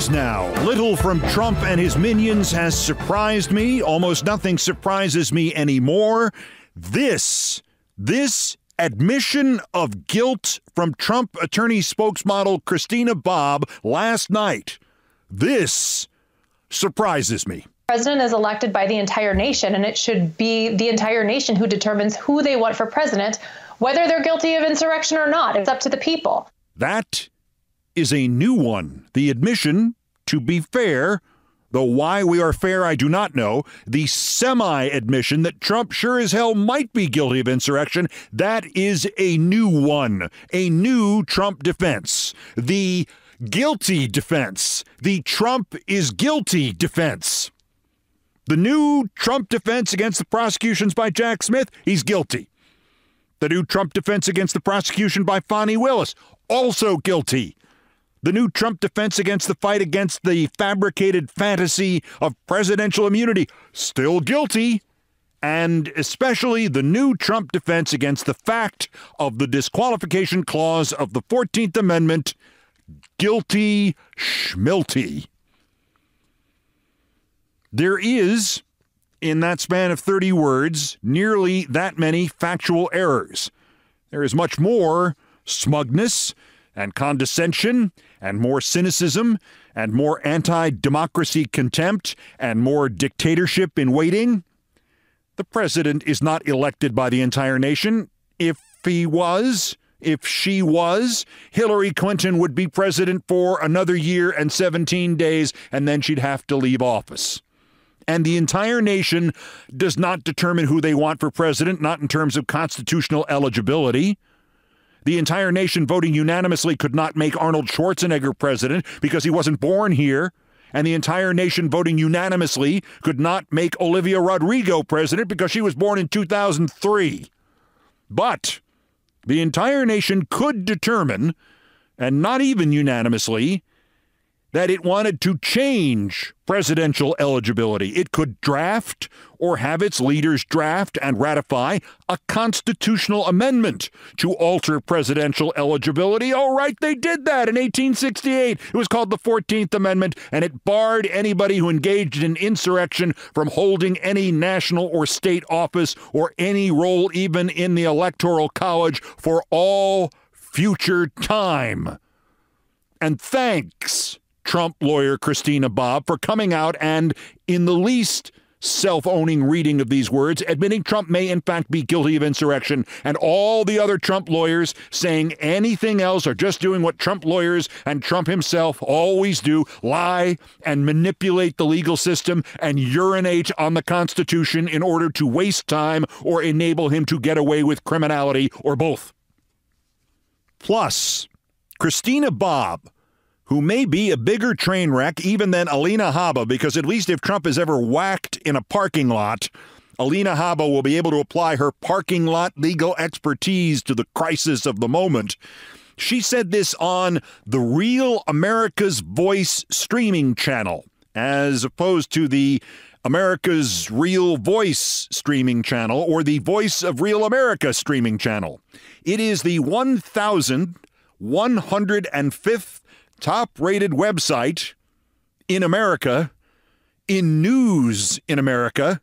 years now, little from Trump and his minions has surprised me. Almost nothing surprises me anymore. This admission of guilt from Trump attorney spokesmodel Christina Bobb last night, this surprises me. The president is elected by the entire nation, and it should be the entire nation who determines who they want for president, whether they're guilty of insurrection or not. It's up to the people. That is a new one. The admission, to be fair, though why we are fair I do not know, the semi-admission that Trump sure as hell might be guilty of insurrection, that is a new one, a new Trump defense. The guilty defense, the Trump is guilty defense. The new Trump defense against the prosecutions by Jack Smith, he's guilty. The new Trump defense against the prosecution by Fani Willis, also guilty. The new Trump defense against the fight against the fabricated fantasy of presidential immunity, still guilty. And especially the new Trump defense against the fact of the disqualification clause of the 14th Amendment, guilty schmilty. There is, in that span of 30 words, nearly that many factual errors. There is much more smugness and condescension and more cynicism and more anti-democracy contempt and more dictatorship in waiting. The president is not elected by the entire nation. If she was, Hillary Clinton would be president for another year and 17 days, and then she'd have to leave office. And the entire nation does not determine who they want for president, not in terms of constitutional eligibility. The entire nation voting unanimously could not make Arnold Schwarzenegger president because he wasn't born here. And the entire nation voting unanimously could not make Olivia Rodrigo president because she was born in 2003. But the entire nation could determine, and not even unanimously, that it wanted to change presidential eligibility. It could draft or have its leaders draft and ratify a constitutional amendment to alter presidential eligibility. Oh, right, they did that in 1868. It was called the 14th Amendment, and it barred anybody who engaged in insurrection from holding any national or state office or any role even in the Electoral College for all future time. And thanks, Trump lawyer Christina Bobb, for coming out and, in the least self-owning reading of these words, admitting Trump may in fact be guilty of insurrection, and all the other Trump lawyers saying anything else are just doing what Trump lawyers and Trump himself always do, lie and manipulate the legal system and urinate on the Constitution in order to waste time or enable him to get away with criminality, or both. Plus, Christina Bobb, who may be a bigger train wreck even than Alina Habba, because at least if Trump is ever whacked in a parking lot, Alina Habba will be able to apply her parking lot legal expertise to the crisis of the moment. She said this on the Real America's Voice streaming channel, as opposed to the America's Real Voice streaming channel or the Voice of Real America streaming channel. It is the 1,105th top-rated website in America, in news in America.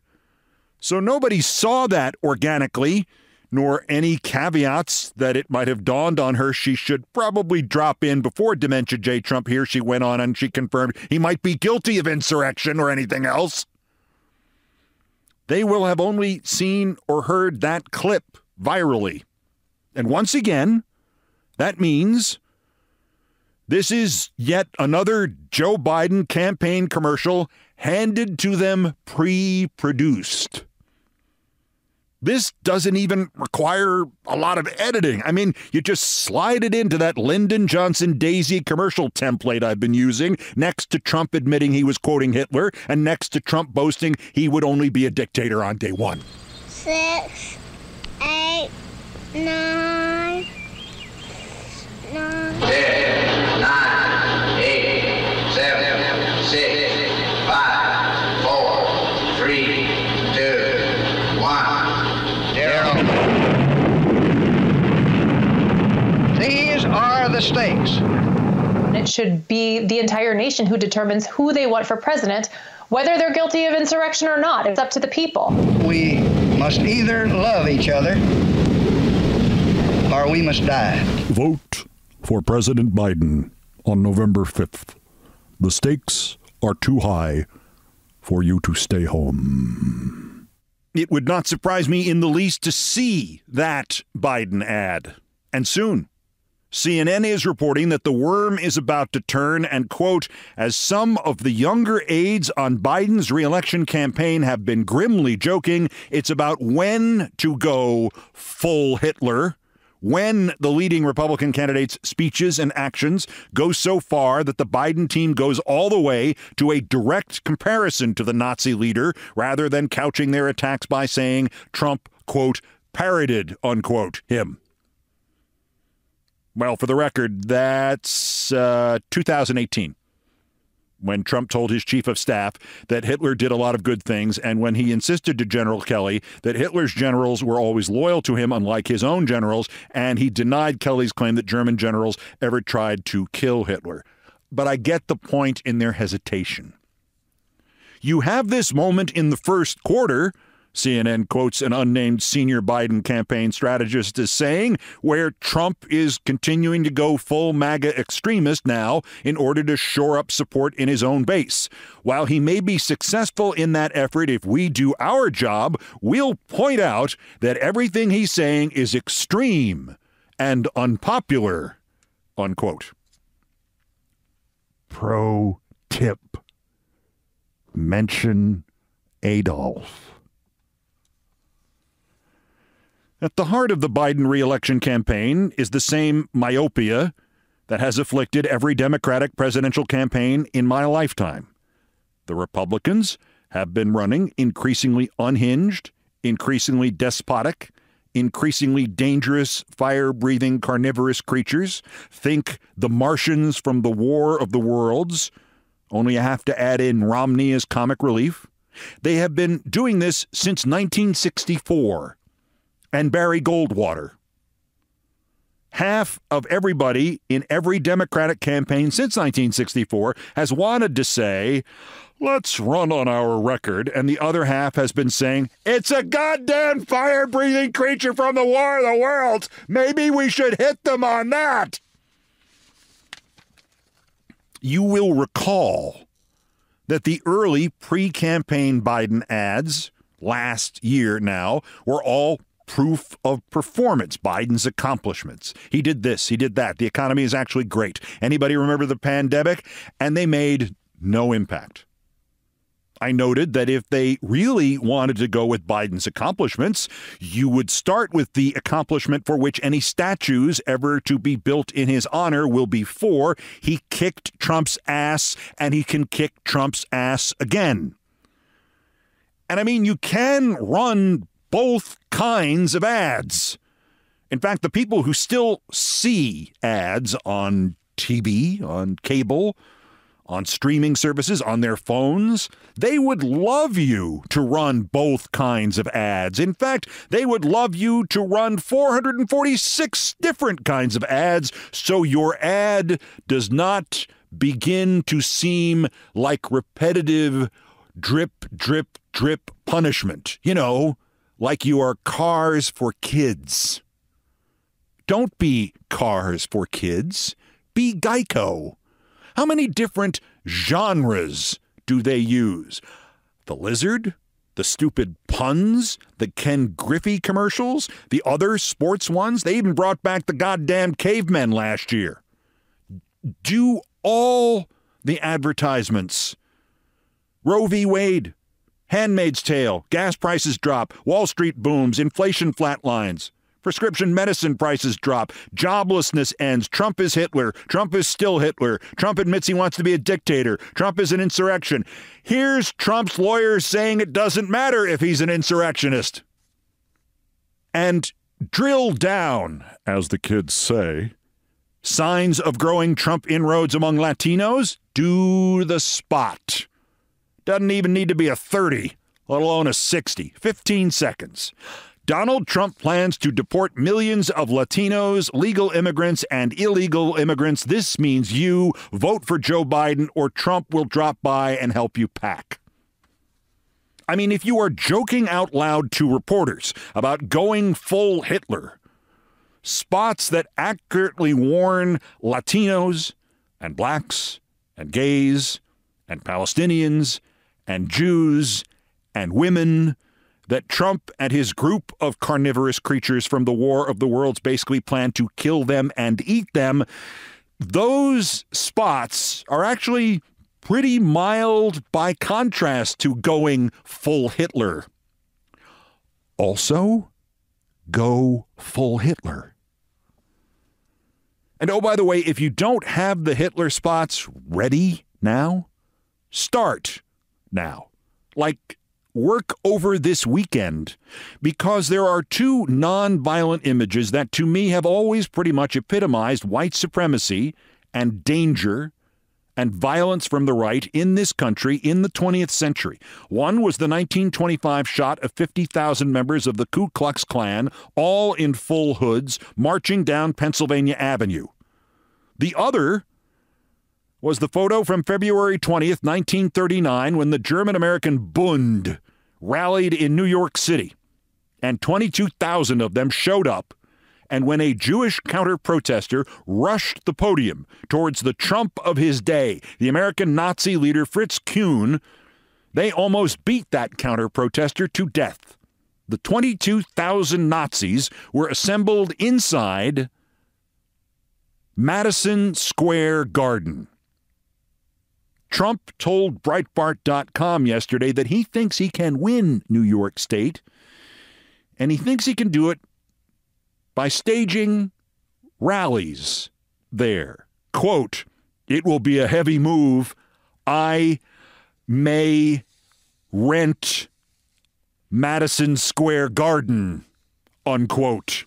So nobody saw that organically, nor any caveats that it might have dawned on her she should probably drop in before Dementia J. Trump here. She went on and she confirmed he might be guilty of insurrection or anything else. They will have only seen or heard that clip virally. And once again, that means this is yet another Joe Biden campaign commercial handed to them pre-produced. This doesn't even require a lot of editing. I mean, you just slide it into that Lyndon Johnson Daisy commercial template I've been using, next to Trump admitting he was quoting Hitler, and next to Trump boasting he would only be a dictator on day one. 6, 8, 9, 10, 9, 8, 7, 6, 5, 4, 3, 2, 1, 0. These are the stakes. It it should be the entire nation who determines who they want for president, whether they're guilty of insurrection or not. It's up to the people. We must either love each other or we must die. Vote for President Biden on November 5th. The stakes are too high for you to stay home. It would not surprise me in the least to see that Biden ad. And soon. CNN is reporting that the worm is about to turn and, quote, as some of the younger aides on Biden's reelection campaign have been grimly joking, it's about when to go full Hitler, when the leading Republican candidates' speeches and actions go so far that the Biden team goes all the way to a direct comparison to the Nazi leader rather than couching their attacks by saying Trump, quote, parroted, unquote, him. Well, for the record, that's 2018, when Trump told his chief of staff that Hitler did a lot of good things, and when he insisted to General Kelly that Hitler's generals were always loyal to him, unlike his own generals, and he denied Kelly's claim that German generals ever tried to kill Hitler. But I get the point in their hesitation. You have this moment in the first quarter, CNN quotes an unnamed senior Biden campaign strategist as saying, where Trump is continuing to go full MAGA extremist now in order to shore up support in his own base. While he may be successful in that effort, if we do our job, we'll point out that everything he's saying is extreme and unpopular, unquote. Pro tip. Mention Adolf. At the heart of the Biden re-election campaign is the same myopia that has afflicted every Democratic presidential campaign in my lifetime. The Republicans have been running increasingly unhinged, increasingly despotic, increasingly dangerous, fire-breathing carnivorous creatures. Think the Martians from the War of the Worlds. Only you have to add in Romney as comic relief. They have been doing this since 1964. And Barry Goldwater. Half of everybody in every Democratic campaign since 1964 has wanted to say, let's run on our record, and the other half has been saying, it's a goddamn fire-breathing creature from the War of the Worlds. Maybe we should hit them on that. You will recall that the early pre-campaign Biden ads last year now were all proof of performance, Biden's accomplishments. He did this, he did that. The economy is actually great. Anybody remember the pandemic? And they made no impact. I noted that if they really wanted to go with Biden's accomplishments, you would start with the accomplishment for which any statues ever to be built in his honor will be for. He kicked Trump's ass, and he can kick Trump's ass again. And I mean, you can run both kinds of ads. In fact, the people who still see ads on TV, on cable, on streaming services, on their phones, they would love you to run both kinds of ads. In fact, they would love you to run 446 different kinds of ads so your ad does not begin to seem like repetitive drip, drip, drip punishment. You know, like you are Cars for Kids. Don't be Cars for Kids. Be Geico. How many different genres do they use? The lizard? The stupid puns? The Ken Griffey commercials? The other sports ones? They even brought back the goddamn cavemen last year. Do all the advertisements. Roe v. Wade. Handmaid's Tale, gas prices drop, Wall Street booms, inflation flatlines, prescription medicine prices drop, joblessness ends, Trump is Hitler, Trump is still Hitler, Trump admits he wants to be a dictator, Trump is an insurrection. Here's Trump's lawyers saying it doesn't matter if he's an insurrectionist. And drill down, as the kids say. Signs of growing Trump inroads among Latinos? Do the spot. Doesn't even need to be a 30, let alone a 60. 15 seconds. Donald Trump plans to deport millions of Latinos, legal immigrants, and illegal immigrants. This means you vote for Joe Biden or Trump will drop by and help you pack. I mean, if you are joking out loud to reporters about going full Hitler, spots that accurately warn Latinos and blacks and gays and Palestinians and Jews and women that Trump and his group of carnivorous creatures from the War of the Worlds basically plan to kill them and eat them, those spots are actually pretty mild by contrast to going full Hitler. Also, go full Hitler. And oh, by the way, if you don't have the Hitler spots ready now, start now. Like, work over this weekend, because there are two nonviolent images that to me have always pretty much epitomized white supremacy and danger and violence from the right in this country in the 20th century. One was the 1925 shot of 50,000 members of the Ku Klux Klan, all in full hoods, marching down Pennsylvania Avenue. The other was the photo from February 20th, 1939, when the German-American Bund rallied in New York City, and 22,000 of them showed up, and when a Jewish counter-protester rushed the podium towards the Trump of his day, the American Nazi leader Fritz Kuhn, they almost beat that counter-protester to death. The 22,000 Nazis were assembled inside Madison Square Garden. Trump told Breitbart.com yesterday that he thinks he can win New York State, and he thinks he can do it by staging rallies there. Quote, "It will be a heavy move. I may rent Madison Square Garden," unquote.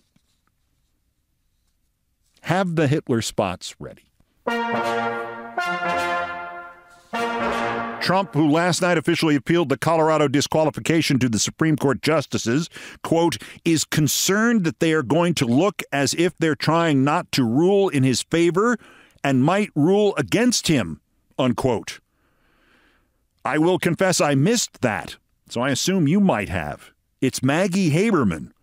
Have the Hitler spots ready. Trump, who last night officially appealed the Colorado disqualification to the Supreme Court justices, quote, is concerned that they are going to look as if they're trying not to rule in his favor and might rule against him, unquote. I will confess I missed that, so I assume you might have. It's Maggie Haberman,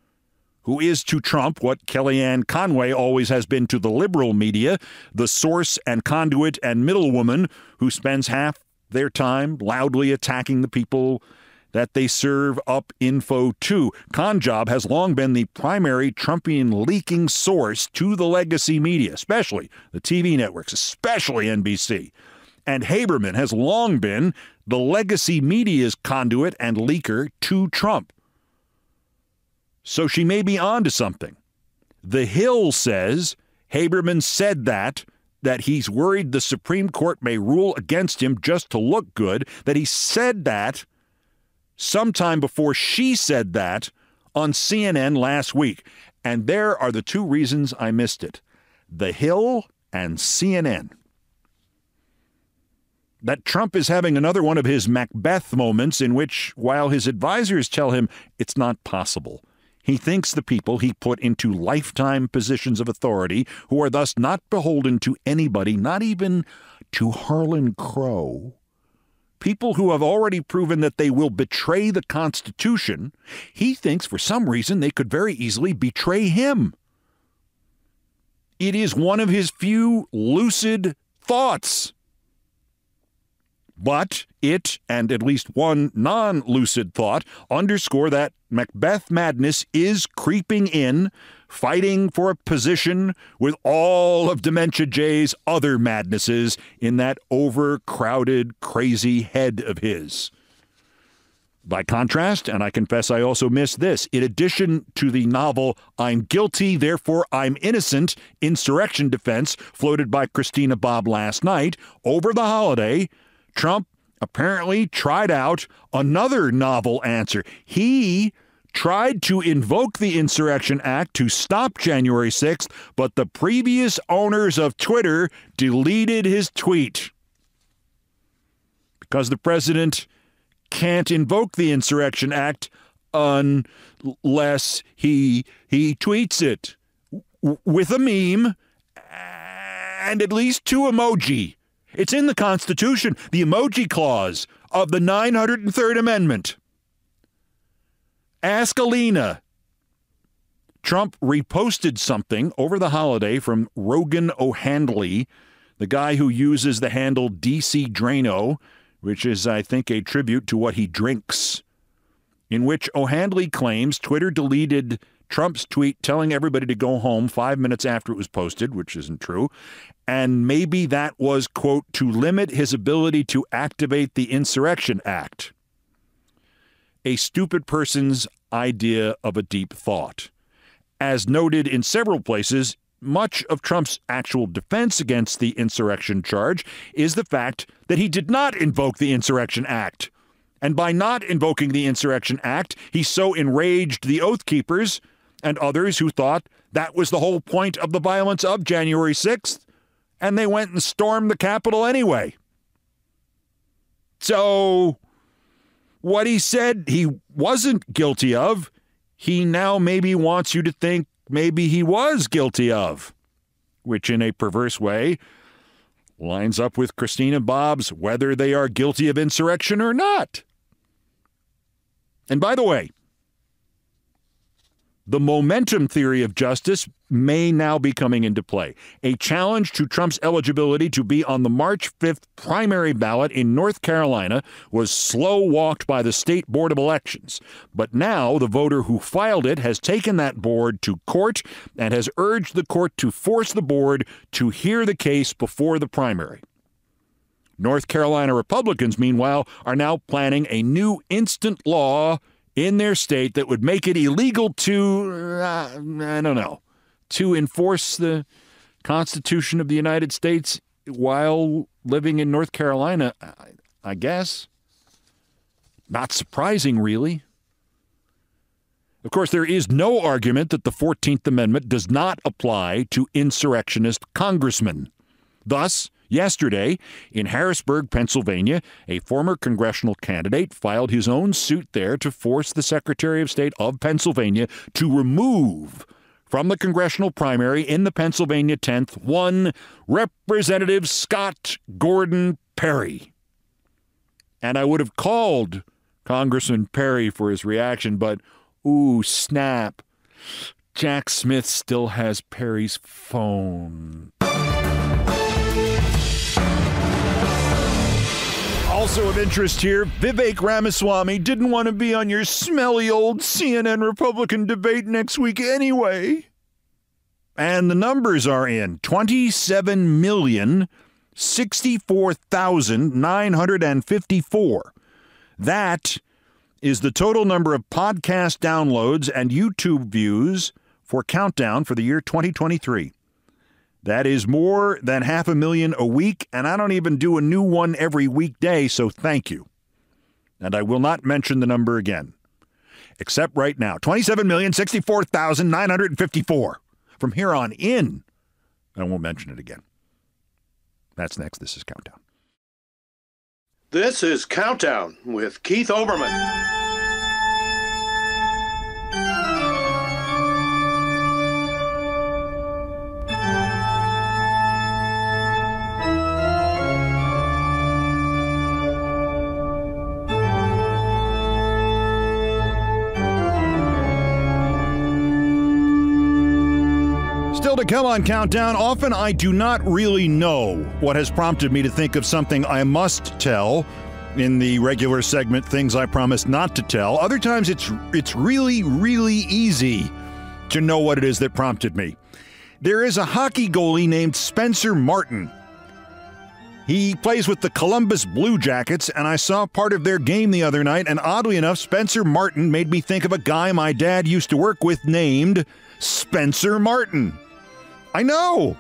who is to Trump what Kellyanne Conway always has been to the liberal media, the source and conduit and middlewoman who spends half their time loudly attacking the people that they serve up info to. Conjob has long been the primary Trumpian leaking source to the legacy media, especially the TV networks, especially NBC. And Haberman has long been the legacy media's conduit and leaker to Trump. So she may be onto something. The Hill says Haberman said that he's worried the Supreme Court may rule against him just to look good, that he said that sometime before she said that on CNN last week. And there are the two reasons I missed it. The Hill and CNN. That Trump is having another one of his Macbeth moments in which, while his advisors tell him it's not possible, he thinks the people he put into lifetime positions of authority, who are thus not beholden to anybody, not even to Harlan Crow, people who have already proven that they will betray the Constitution, he thinks for some reason they could very easily betray him. It is one of his few lucid thoughts. But it, and at least one non-lucid thought, underscore that Macbeth madness is creeping in, fighting for a position with all of Dementia Jay's other madnesses in that overcrowded, crazy head of his. By contrast, and I confess I also missed this, in addition to the novel I'm Guilty, Therefore I'm Innocent, insurrection defense floated by Christina Bobb last night, over the holiday, Trump apparently tried out another novel answer. He tried to invoke the Insurrection Act to stop January 6th, but the previous owners of Twitter deleted his tweet. Because the president can't invoke the Insurrection Act unless he tweets it with a meme and at least 2 emoji. It's in the Constitution, the emoji clause of the 903rd Amendment. Ask Alina. Trump reposted something over the holiday from Rogan O'Handley, the guy who uses the handle DC Drano, which is, I think, a tribute to what he drinks, in which O'Handley claims Twitter deleted Trump's tweet telling everybody to go home 5 minutes after it was posted, which isn't true, and maybe that was, quote, to limit his ability to activate the Insurrection Act. A stupid person's idea of a deep thought. As noted in several places, much of Trump's actual defense against the insurrection charge is the fact that he did not invoke the Insurrection Act. And by not invoking the Insurrection Act, he so enraged the Oath Keepers and others who thought that was the whole point of the violence of January 6th, and they went and stormed the Capitol anyway. So what he said he wasn't guilty of, he now maybe wants you to think maybe he was guilty of, which in a perverse way lines up with Christina Bobb's whether they are guilty of insurrection or not. And by the way, the momentum theory of justice may now be coming into play. A challenge to Trump's eligibility to be on the March 5th primary ballot in North Carolina was slow-walked by the State Board of Elections. But now the voter who filed it has taken that board to court and has urged the court to force the board to hear the case before the primary. North Carolina Republicans, meanwhile, are now planning a new instant law in their state that would make it illegal to enforce the Constitution of the United States while living in North Carolina, I guess. Not surprising, really. Of course, there is no argument that the 14th Amendment does not apply to insurrectionist congressmen. Thus, yesterday, in Harrisburg, Pennsylvania, a former congressional candidate filed his own suit there to force the Secretary of State of Pennsylvania to remove from the congressional primary in the Pennsylvania 10th one Representative Scott Gordon Perry. And I would have called Congressman Perry for his reaction, but, ooh, snap. Jack Smith still has Perry's phone. Also of interest here, Vivek Ramaswamy didn't want to be on your smelly old CNN Republican debate next week anyway. And the numbers are in 27,064,954. That is the total number of podcast downloads and YouTube views for Countdown for the year 2023. That is more than 500,000 a week, and I don't even do a new one every weekday, so thank you. And I will not mention the number again, except right now, 27,064,954. From here on in, I won't mention it again. That's next. This is Countdown. This is Countdown with Keith Olbermann. Still to come on Countdown, often I do not really know what has prompted me to think of something I must tell in the regular segment, Things I Promise Not to Tell. Other times it's really, really easy to know what it is that prompted me. There is a hockey goalie named Spencer Martin. He plays with the Columbus Blue Jackets, and I saw part of their game the other night, and oddly enough, Spencer Martin made me think of a guy my dad used to work with named Spencer Martin. I know.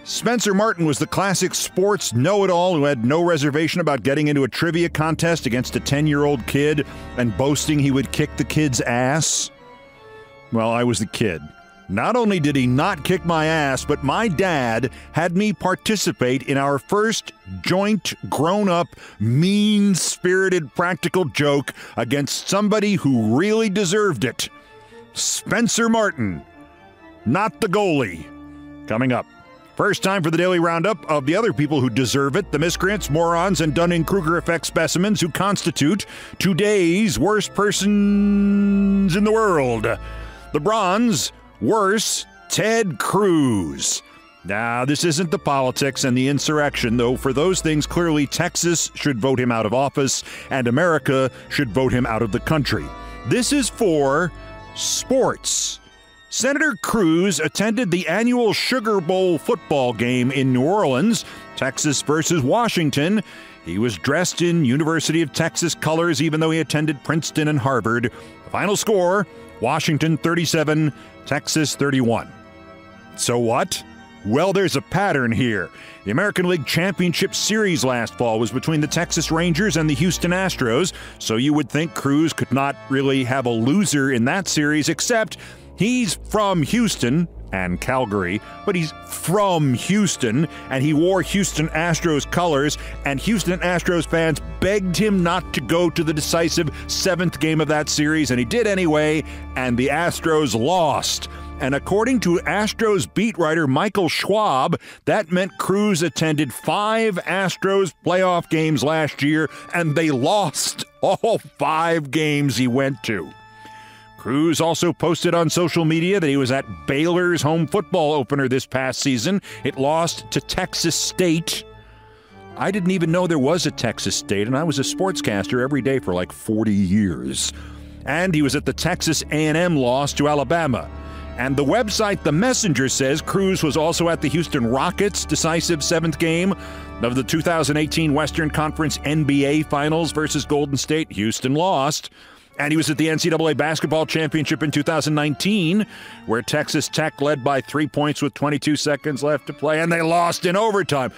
Spencer Martin was the classic sports know-it-all who had no reservation about getting into a trivia contest against a 10-year-old kid and boasting he would kick the kid's ass. Well, I was the kid, Not only did he not kick my ass, but my dad had me participate in our first joint, grown-up, mean-spirited practical joke against somebody who really deserved it. Spencer Martin, not the goalie. Coming up. First time for the daily roundup of the other people who deserve it, the miscreants, morons, and Dunning-Kruger effect specimens who constitute today's worst persons in the world. The bronze, worse, Ted Cruz. Now, this isn't the politics and the insurrection, though for those things, clearly Texas should vote him out of office, and America should vote him out of the country. This is for sports. Senator Cruz attended the annual Sugar Bowl football game in New Orleans, Texas versus Washington. He was dressed in University of Texas colors, even though he attended Princeton and Harvard. The final score, Washington 37, Texas 31. So what? Well, there's a pattern here. The American League Championship Series last fall was between the Texas Rangers and the Houston Astros, so you would think Cruz could not really have a loser in that series, except he's from Houston and Calgary, but he's from Houston, and he wore Houston Astros colors, and Houston Astros fans begged him not to go to the decisive seventh game of that series, and he did anyway, and the Astros lost. And according to Astros beat writer Michael Schwab, that meant Cruz attended 5 Astros playoff games last year, and they lost all 5 games he went to. Cruz also posted on social media that he was at Baylor's home football opener this past season. It lost to Texas State. I didn't even know there was a Texas State, and I was a sportscaster every day for like 40 years. And he was at the Texas A&M loss to Alabama. And the website The Messenger says Cruz was also at the Houston Rockets' decisive 7th game of the 2018 Western Conference NBA Finals versus Golden State. Houston lost. And he was at the NCAA Basketball Championship in 2019, where Texas Tech led by 3 points with 22 seconds left to play, and they lost in overtime.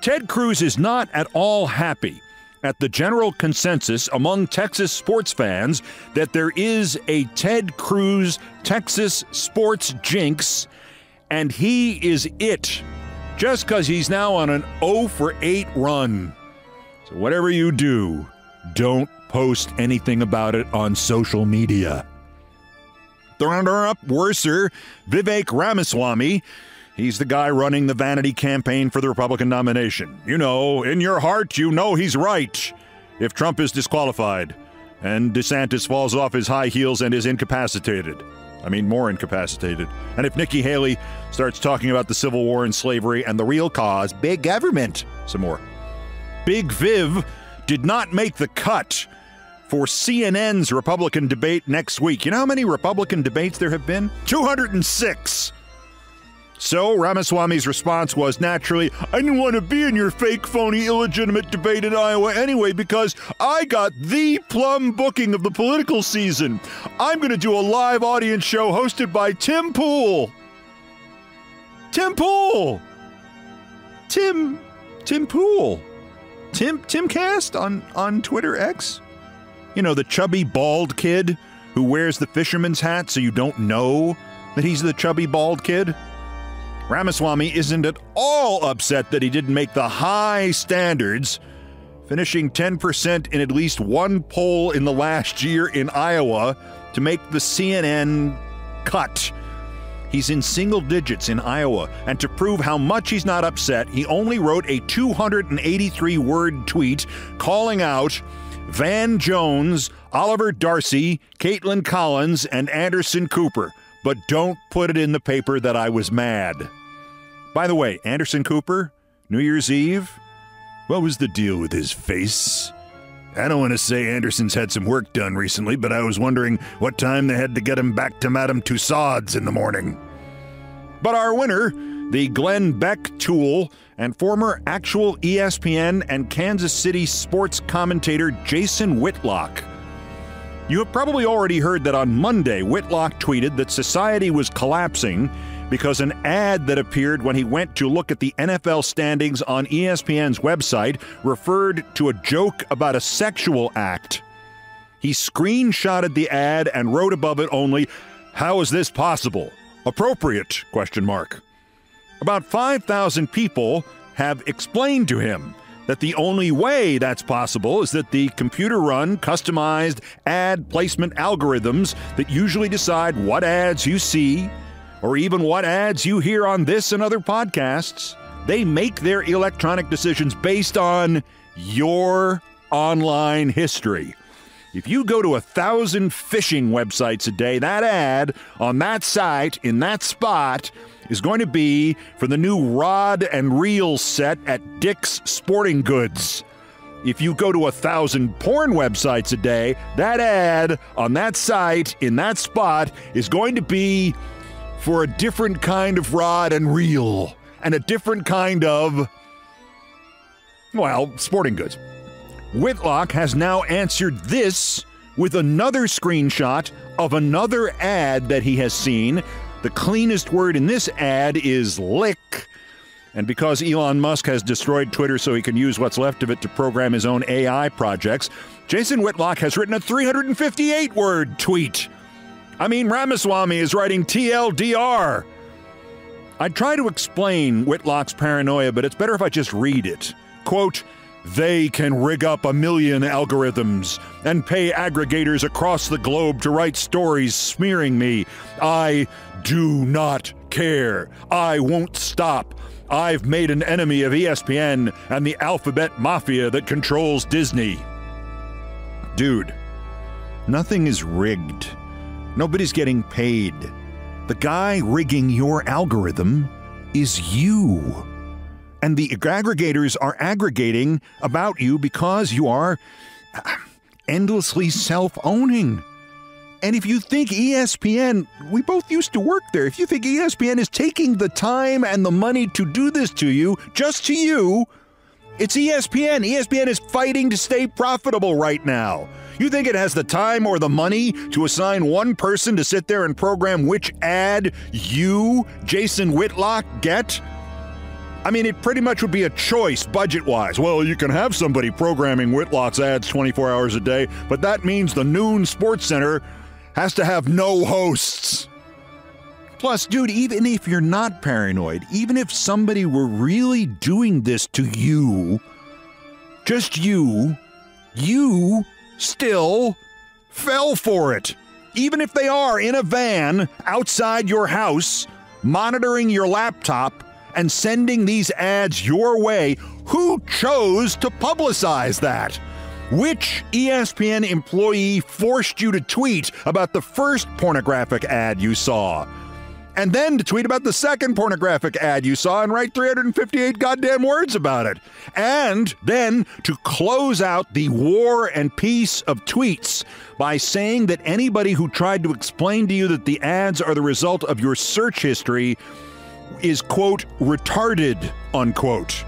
Ted Cruz is not at all happy at the general consensus among Texas sports fans that there is a Ted Cruz Texas sports jinx, and he is it, just because he's now on an 0-for-8 run. So whatever you do, don't post anything about it on social media. The runner-up, worser, Vivek Ramaswamy. He's the guy running the vanity campaign for the Republican nomination. You know, in your heart, you know he's right. If Trump is disqualified and DeSantis falls off his high heels and is incapacitated. I mean, more incapacitated. And if Nikki Haley starts talking about the Civil War and slavery and the real cause, big government, some more. Big Viv did not make the cut for CNN's Republican debate next week. You know how many Republican debates there have been? 206. So Ramaswamy's response was naturally, I didn't want to be in your fake, phony, illegitimate debate in Iowa anyway because I got the plum booking of the political season. I'm going to do a live audience show hosted by Tim Pool. Tim Pool. Tim Pool. Timcast on Twitter X. You know, the chubby, bald kid who wears the fisherman's hat so you don't know that he's the chubby, bald kid. Ramaswamy isn't at all upset that he didn't make the high standards, finishing 10% in at least one poll in the last year in Iowa to make the CNN cut. He's in single digits in Iowa, and to prove how much he's not upset, he only wrote a 283-word tweet calling out Van Jones, Oliver Darcy, Caitlin Collins, and Anderson Cooper. But don't put it in the paper that I was mad. By the way, Anderson Cooper, New Year's Eve, what was the deal with his face? I don't want to say Anderson's had some work done recently, but I was wondering what time they had to get him back to Madame Tussauds in the morning. But our winner, the Glenn Beck tool and former actual ESPN and Kansas City sports commentator Jason Whitlock. You have probably already heard that on Monday, Whitlock tweeted that society was collapsing because an ad that appeared when he went to look at the NFL standings on ESPN's website referred to a joke about a sexual act. He screenshotted the ad and wrote above it only, "How is this possible? appropriate? About 5,000 people have explained to him that the only way that's possible is that the computer-run, customized ad placement algorithms that usually decide what ads you see or even what ads you hear on this and other podcasts, they make their electronic decisions based on your online history. If you go to 1,000 phishing websites a day, that ad on that site in that spot is going to be for the new rod and reel set at Dick's Sporting Goods. If you go to 1,000 porn websites a day, that ad on that site in that spot is going to be for a different kind of rod and reel and a different kind of, well, sporting goods. Whitlock has now answered this with another screenshot of another ad that he has seen. The cleanest word in this ad is lick. And because Elon Musk has destroyed Twitter so he can use what's left of it to program his own AI projects, Jason Whitlock has written a 358-word tweet. I mean, Ramaswamy is writing TLDR. I'd try to explain Whitlock's paranoia, but it's better if I just read it. Quote, "They can rig up 1 million algorithms and pay aggregators across the globe to write stories smearing me. I do not care. I won't stop. I've made an enemy of ESPN and the alphabet mafia that controls Disney." Dude, nothing is rigged. Nobody's getting paid. The guy rigging your algorithm is you. And the aggregators are aggregating about you because you are endlessly self-owning. And if you think ESPN, we both used to work there, if you think ESPN is taking the time and the money to do this to you, just to you, it's ESPN. ESPN is fighting to stay profitable right now. You think it has the time or the money to assign one person to sit there and program which ad you, Jason Whitlock, get? I mean, it pretty much would be a choice budget-wise. Well, you can have somebody programming Whitlock's ads 24 hours a day, but that means the noon Sports Center has to have no hosts. Plus, dude, even if you're not paranoid, even if somebody were really doing this to you, just you still fell for it. Even if they are in a van outside your house, monitoring your laptop, and sending these ads your way, who chose to publicize that? Which ESPN employee forced you to tweet about the first pornographic ad you saw? And then to tweet about the second pornographic ad you saw and write 358 goddamn words about it. And then to close out the war and peace of tweets by saying that anybody who tried to explain to you that the ads are the result of your search history is, quote, retarded, unquote.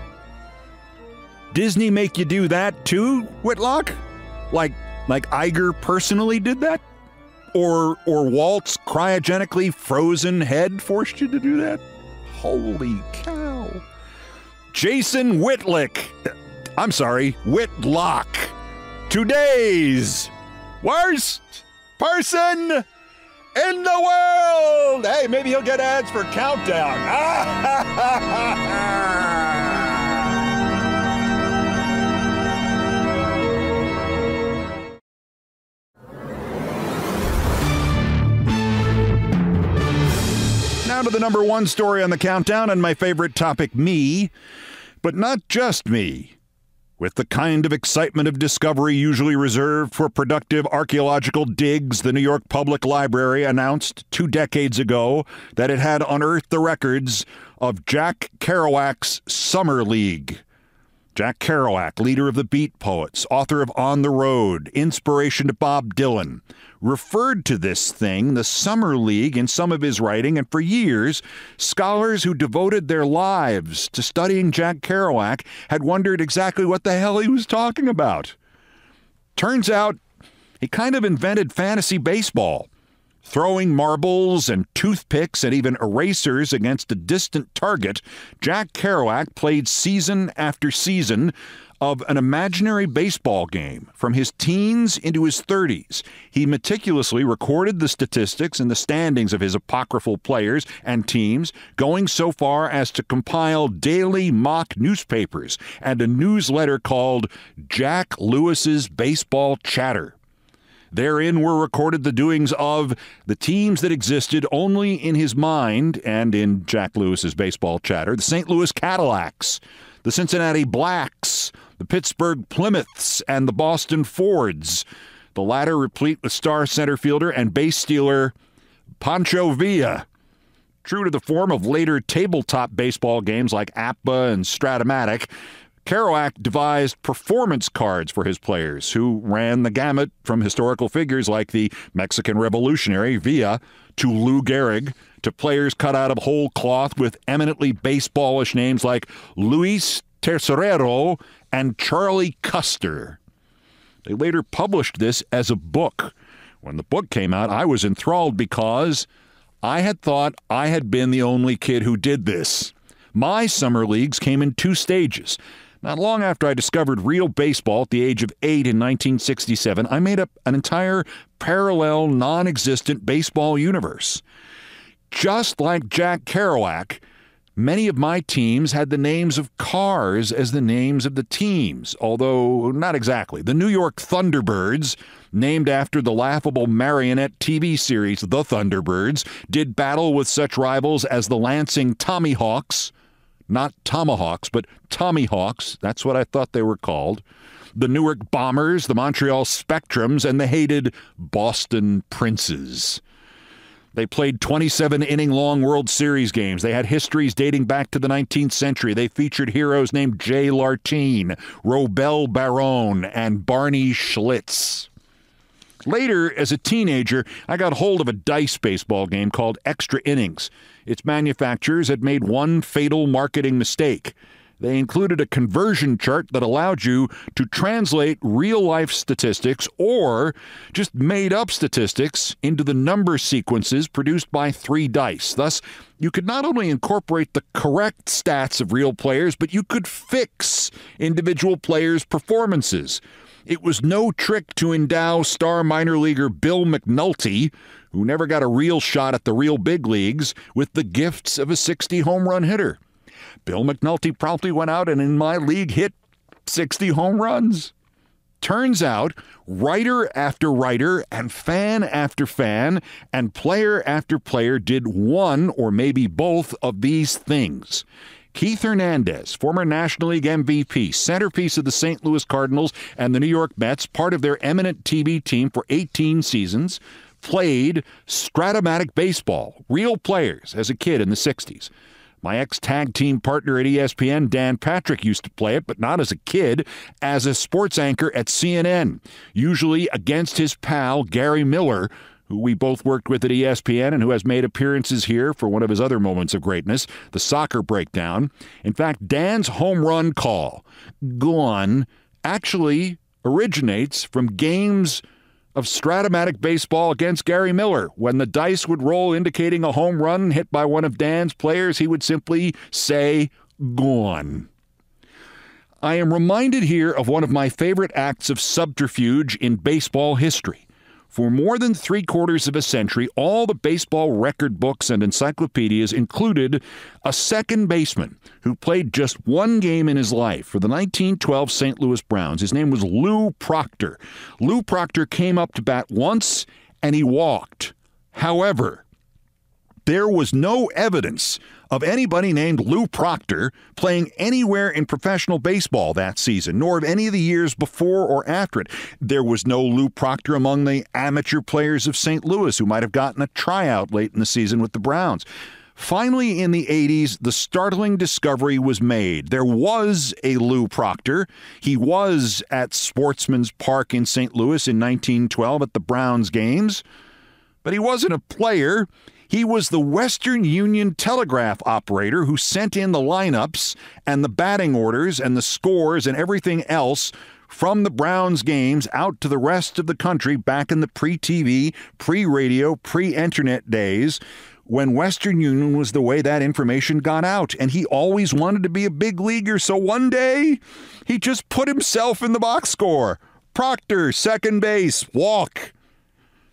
Disney make you do that too, Whitlock? Like Iger personally did that? Or Walt's cryogenically frozen head forced you to do that? Holy cow. Jason Whitlock. Today's worst person in the world. Hey, maybe he'll get ads for Countdown. Now to the number one story on the Countdown and my favorite topic, me, but not just me. With the kind of excitement of discovery usually reserved for productive archaeological digs, the New York Public Library announced 2 decades ago that it had unearthed the records of Jack Kerouac's Summer League. Jack Kerouac, leader of the Beat Poets, author of On the Road, inspiration to Bob Dylan, referred to this thing, the Summer League, in some of his writing, and for years, scholars who devoted their lives to studying Jack Kerouac had wondered exactly what the hell he was talking about. Turns out, he kind of invented fantasy baseball. Throwing marbles and toothpicks and even erasers against a distant target, Jack Kerouac played season after season of an imaginary baseball game from his teens into his 30s. He meticulously recorded the statistics and the standings of his apocryphal players and teams, going so far as to compile daily mock newspapers and a newsletter called Jack Lewis's Baseball Chatter. Therein were recorded the doings of the teams that existed only in his mind and in Jack Lewis's Baseball Chatter: the St. Louis Cadillacs, the Cincinnati Blacks, the Pittsburgh Plymouths, and the Boston Fords, the latter replete with star center fielder and base stealer Pancho Villa. True to the form of later tabletop baseball games like APBA and Stratomatic, Kerouac devised performance cards for his players, who ran the gamut from historical figures like the Mexican revolutionary Villa to Lou Gehrig, to players cut out of whole cloth with eminently baseballish names like Luis Tercerero and Charlie Custer. They later published this as a book. When the book came out, I was enthralled because I had thought I had been the only kid who did this. My summer leagues came in 2 stages. Not long after I discovered real baseball at the age of 8 in 1967, I made up an entire parallel, non-existent baseball universe. Just like Jack Kerouac, many of my teams had the names of cars as the names of the teams, although not exactly. The New York Thunderbirds, named after the laughable marionette TV series The Thunderbirds, did battle with such rivals as the Lansing Tommyhawks. Not Tomahawks, but Tommyhawks. That's what I thought they were called. The Newark Bombers, the Montreal Spectrums, and the hated Boston Princes. They played 27-inning-long World Series games. They had histories dating back to the 19th century. They featured heroes named Jay Lartine, Robel Baron, and Barney Schlitz. Later, as a teenager, I got hold of a dice baseball game called Extra Innings. Its manufacturers had made one fatal marketing mistake. They included a conversion chart that allowed you to translate real-life statistics or just made-up statistics into the number sequences produced by 3 dice. Thus, you could not only incorporate the correct stats of real players, but you could fix individual players' performances. It was no trick to endow star minor leaguer Bill McNulty, who never got a real shot at the real big leagues, with the gifts of a 60-home run hitter. Bill McNulty promptly went out and in my league hit 60 home runs. Turns out, writer after writer and fan after fan and player after player did one or maybe both of these things. Keith Hernandez, former National League MVP, centerpiece of the St. Louis Cardinals and the New York Mets, part of their eminent TV team for 18 seasons, played Stratomatic baseball, real players, as a kid in the 60s. My ex-tag team partner at ESPN, Dan Patrick, used to play it, but not as a kid, as a sports anchor at CNN, usually against his pal, Gary Miller, who we both worked with at ESPN and who has made appearances here for one of his other moments of greatness, the Soccer Breakdown. In fact, Dan's home run call, "Gone," actually originates from games of Stratomatic baseball against Gary Miller. When the dice would roll indicating a home run hit by one of Dan's players, he would simply say, "Gone." I am reminded here of one of my favorite acts of subterfuge in baseball history. For more than 3/4 of a century, all the baseball record books and encyclopedias included a second baseman who played just one game in his life for the 1912 St. Louis Browns. His name was Lou Proctor. Lou Proctor came up to bat once, and he walked. However, there was no evidence of anybody named Lou Proctor playing anywhere in professional baseball that season, nor of any of the years before or after it. There was no Lou Proctor among the amateur players of St. Louis who might have gotten a tryout late in the season with the Browns. Finally, in the 80s, the startling discovery was made. There was a Lou Proctor. He was at Sportsman's Park in St. Louis in 1912 at the Browns games, but he wasn't a player. He was the Western Union telegraph operator who sent in the lineups and the batting orders and the scores and everything else from the Browns games out to the rest of the country back in the pre-TV, pre-radio, pre-internet days. when Western Union was the way that information got out. And he always wanted to be a big leaguer. So one day, he just put himself in the box score. Proctor, second base, walk.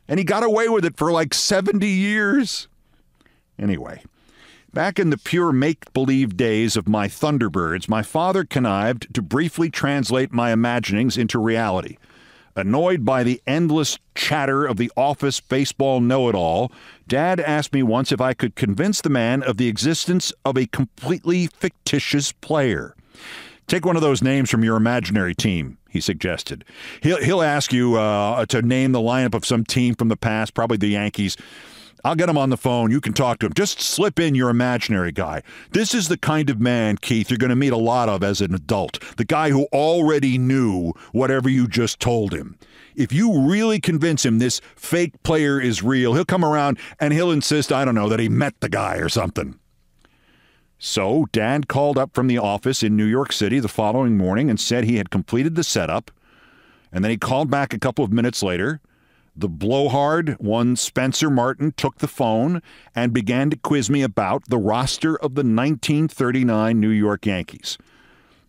And he got away with it for like 70 years. Anyway, back in the pure make-believe days of my Thunderbirds, my father connived to briefly translate my imaginings into reality. Annoyed by the endless chatter of the office baseball know-it-all, Dad asked me once if I could convince the man of the existence of a completely fictitious player. Take one of those names from your imaginary team, he suggested. He'll ask you to name the lineup of some team from the past, probably the Yankees. I'll get him on the phone. You can talk to him. Just slip in your imaginary guy. This is the kind of man, Keith, you're going to meet a lot of as an adult. The guy who already knew whatever you just told him. If you really convince him this fake player is real, he'll come around and he'll insist, I don't know, that he met the guy or something. So Dad called up from the office in New York City the following morning and said he had completed the setup. And then he called back a couple of minutes later. The blowhard one Spencer Martin took the phone and began to quiz me about the roster of the 1939 New York Yankees.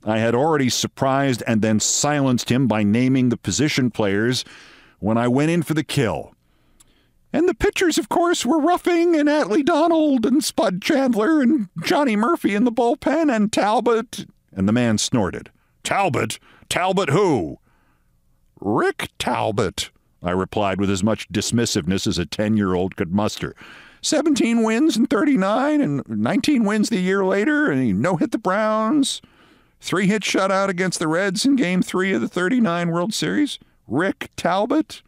I had already surprised and then silenced him by naming the position players when I went in for the kill. And the pitchers, of course, were Ruffing and Atlee Donald and Spud Chandler and Johnny Murphy in the bullpen and Talbot. And the man snorted. Talbot? Talbot who? Rick Talbot, I replied with as much dismissiveness as a 10-year-old could muster. 17 wins in 39 and 19 wins the year later, and he no-hit the Browns. 3-hit shutout against the Reds in Game 3 of the 39 World Series. Rick Talbot?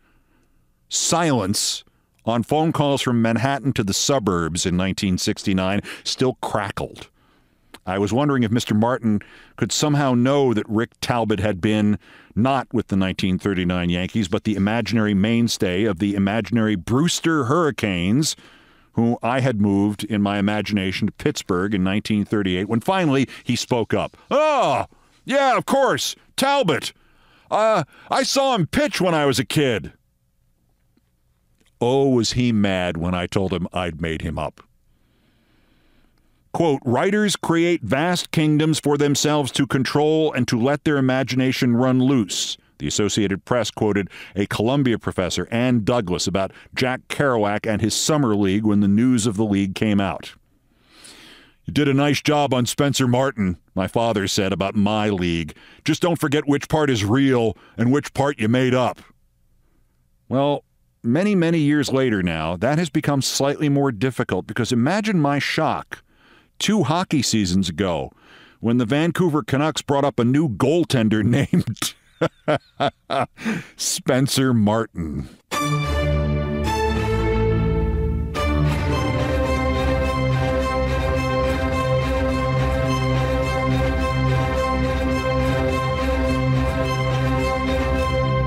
Silence on phone calls from Manhattan to the suburbs in 1969 still crackled. I was wondering if Mr. Martin could somehow know that Rick Talbot had been not with the 1939 Yankees, but the imaginary mainstay of the imaginary Brewster Hurricanes, who I had moved in my imagination to Pittsburgh in 1938, when finally he spoke up. Oh, yeah, of course, Talbot. I saw him pitch when I was a kid. Oh, was he mad when I told him I'd made him up. Quote, writers create vast kingdoms for themselves to control and to let their imagination run loose. The Associated Press quoted a Columbia professor, Ann Douglas, about Jack Kerouac and his summer league when the news of the league came out. You did a nice job on Spencer Martin, my father said about my league. Just don't forget which part is real and which part you made up. Well, many, many years later now, that has become slightly more difficult because imagine my shock 2 hockey seasons ago when the Vancouver Canucks brought up a new goaltender named Spencer Martin.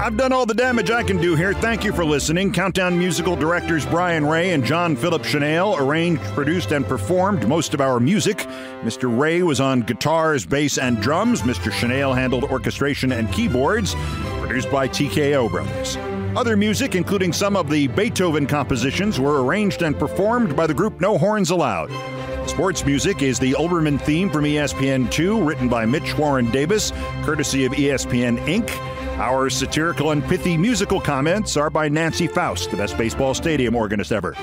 I've done all the damage I can do here. Thank you for listening. Countdown musical directors Brian Ray and John Philip Chanel arranged, produced, and performed most of our music. Mr. Ray was on guitars, bass, and drums. Mr. Chanel handled orchestration and keyboards. Produced by TKO Brothers. Other music, including some of the Beethoven compositions, were arranged and performed by the group No Horns Allowed. Sports music is the Olbermann theme from ESPN2, written by Mitch Warren Davis, courtesy of ESPN Inc. Our satirical and pithy musical comments are by Nancy Faust, the best baseball stadium organist ever.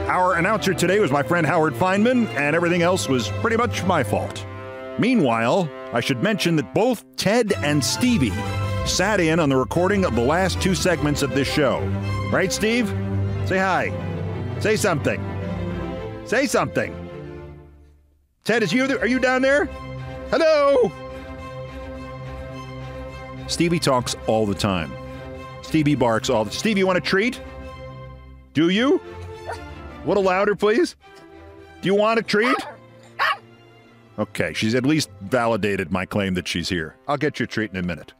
Our announcer today was my friend Howard Feynman, and everything else was pretty much my fault. Meanwhile, I should mention that both Ted and Stevie sat in on the recording of the last 2 segments of this show. Right, Steve? Say hi. Say something. Say something. Ted, are you down there? Hello? Stevie talks all the time. Stevie barks all the time. Stevie, you want a treat? Do you? A little louder, please. Do you want a treat? Okay, she's at least validated my claim that she's here. I'll get you a treat in a minute.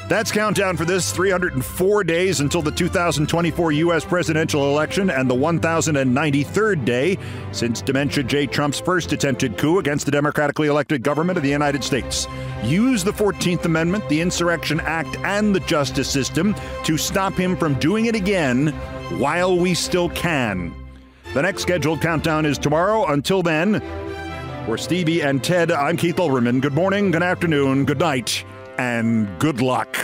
That's Countdown for this 304 days until the 2024 U.S. presidential election and the 1,093rd day since Dementia J. Trump's first attempted coup against the democratically elected government of the United States. Use the 14th Amendment, the Insurrection Act, and the justice system to stop him from doing it again while we still can. The next scheduled countdown is tomorrow. Until then, for Stevie and Ted, I'm Keith Olbermann. Good morning, good afternoon, good night, and good luck.